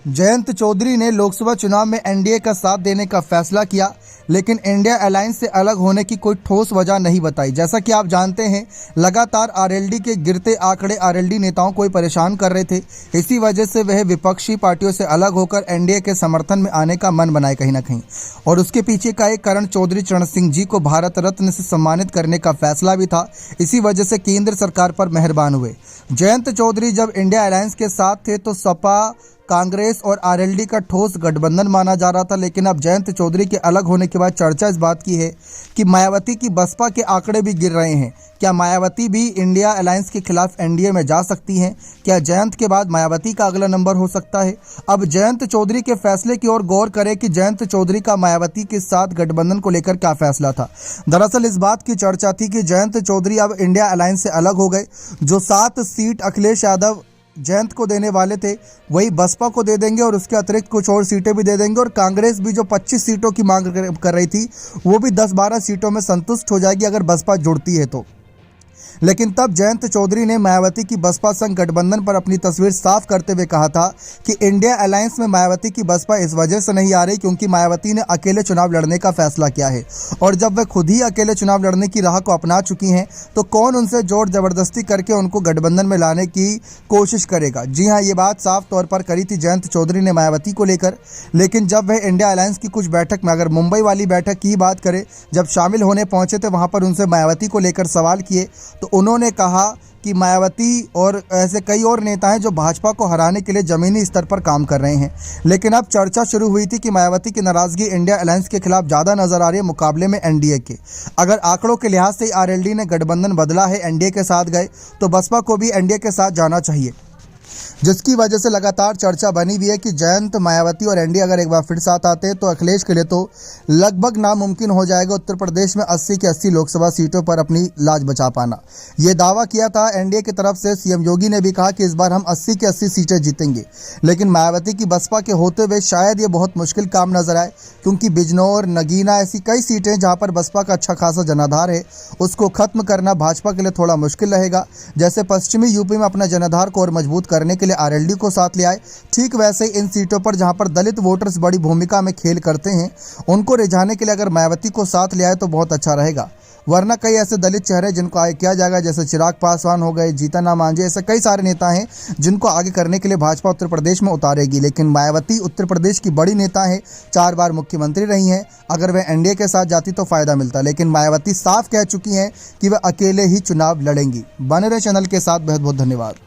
जयंत चौधरी ने लोकसभा चुनाव में एनडीए का साथ देने का फैसला किया, लेकिन इंडिया अलायंस से अलग होने की कोई ठोस वजह नहीं बताई। जैसा कि आप जानते हैं, लगातार आरएलडी के गिरते आंकड़े आरएलडी नेताओं को परेशान कर रहे थे। इसी वजह से वह विपक्षी पार्टियों से अलग होकर एनडीए के समर्थन में आने का मन बनाए कहीं ना कहीं। और उसके पीछे का एक कारण चौधरी चरण सिंह जी को भारत रत्न से सम्मानित करने का फैसला भी था। इसी वजह से केंद्र सरकार पर मेहरबान हुए। जयंत चौधरी जब इंडिया अलायंस के साथ थे तो सपा, कांग्रेस और आरएलडी का ठोस गठबंधन माना जा रहा था, लेकिन अब जयंत चौधरी के अलग होने के बाद चर्चा इस बात की है कि मायावती की बसपा के आंकड़े भी गिर रहे हैं। क्या मायावती भी इंडिया अलायंस के खिलाफ एनडीए में जा सकती हैं? क्या जयंत के बाद मायावती का अगला नंबर हो सकता है? अब जयंत चौधरी के फैसले की ओर गौर करें कि जयंत चौधरी का मायावती के साथ गठबंधन को लेकर क्या फैसला था। दरअसल इस बात की चर्चा थी कि जयंत चौधरी अब इंडिया अलायंस से अलग हो गए। जो 7 सीट अखिलेश यादव जयंत को देने वाले थे, वही बसपा को दे देंगे और उसके अतिरिक्त कुछ और सीटें भी दे देंगे। और कांग्रेस भी जो 25 सीटों की मांग कर रही थी, वो भी 10-12 सीटों में संतुष्ट हो जाएगी अगर बसपा जुड़ती है तो। लेकिन तब जयंत चौधरी ने मायावती की बसपा संग गठबंधन पर अपनी तस्वीर साफ करते हुए कहा था कि इंडिया अलायंस में मायावती की बसपा इस वजह से नहीं आ रही क्योंकि मायावती ने अकेले चुनाव लड़ने का फैसला किया है। और जब वे खुद ही अकेले चुनाव लड़ने की राह को अपना चुकी हैं तो कौन उनसे जोर जबरदस्ती करके उनको गठबंधन में लाने की कोशिश करेगा। जी हाँ, ये बात साफ तौर पर करी थी जयंत चौधरी ने मायावती को लेकर। लेकिन जब वह इंडिया अलायंस की कुछ बैठक में, अगर मुंबई वाली बैठक की बात करें, जब शामिल होने पहुंचे थे, वहां पर उनसे मायावती को लेकर सवाल किए तो उन्होंने कहा कि मायावती और ऐसे कई और नेता हैं जो भाजपा को हराने के लिए जमीनी स्तर पर काम कर रहे हैं। लेकिन अब चर्चा शुरू हुई थी कि मायावती की नाराजगी इंडिया अलायंस के खिलाफ ज़्यादा नजर आ रही है मुकाबले में एनडीए के। अगर आंकड़ों के लिहाज से आरएलडी ने गठबंधन बदला है, एनडीए के साथ गए, तो बसपा को भी एनडीए के साथ जाना चाहिए, जिसकी वजह से लगातार चर्चा बनी हुई है कि जयंत, मायावती और एनडीए अगर एक बार फिर साथ आते हैं तो अखिलेश के लिए तो लगभग नामुमकिन हो जाएगा उत्तर प्रदेश में 80 की 80 लोकसभा सीटों पर अपनी लाज बचा पाना। ये दावा किया था एनडीए की तरफ से। सीएम योगी ने भी कहा कि इस बार हम 80 की 80 सीटें जीतेंगे। लेकिन मायावती की बसपा के होते हुए शायद ये बहुत मुश्किल काम नजर आए, क्योंकि बिजनौर, नगीना ऐसी कई सीटें जहाँ पर बसपा का अच्छा खासा जनाधार है, उसको खत्म करना भाजपा के लिए थोड़ा मुश्किल रहेगा। जैसे पश्चिमी यूपी में अपना जनाधार को और मजबूत करने के लिए आरएलडी को साथ ले आए, ठीक वैसे ही इन सीटों पर जहां पर दलित वोटर्स बड़ी भूमिका में खेल करते हैं, उनको रिझाने के लिए अगर मायावती को साथ ले आए तो बहुत अच्छा रहेगा। वरना कई ऐसे दलित चेहरे जिनको आगे किया जाएगा, जैसे चिराग पासवान हो गए, जीतन राम मांझी, ऐसे कई सारे नेता हैं जिनको आगे करने के लिए भाजपा उत्तर प्रदेश में उतारेगी। लेकिन मायावती उत्तर प्रदेश की बड़ी नेता है, 4 बार मुख्यमंत्री रही हैं। अगर वह एनडीए के साथ जाती तो फायदा मिलता, लेकिन मायावती साफ कह चुकी हैं कि वह अकेले ही चुनाव लड़ेंगी। बने रहे चैनल के साथ। बहुत बहुत धन्यवाद।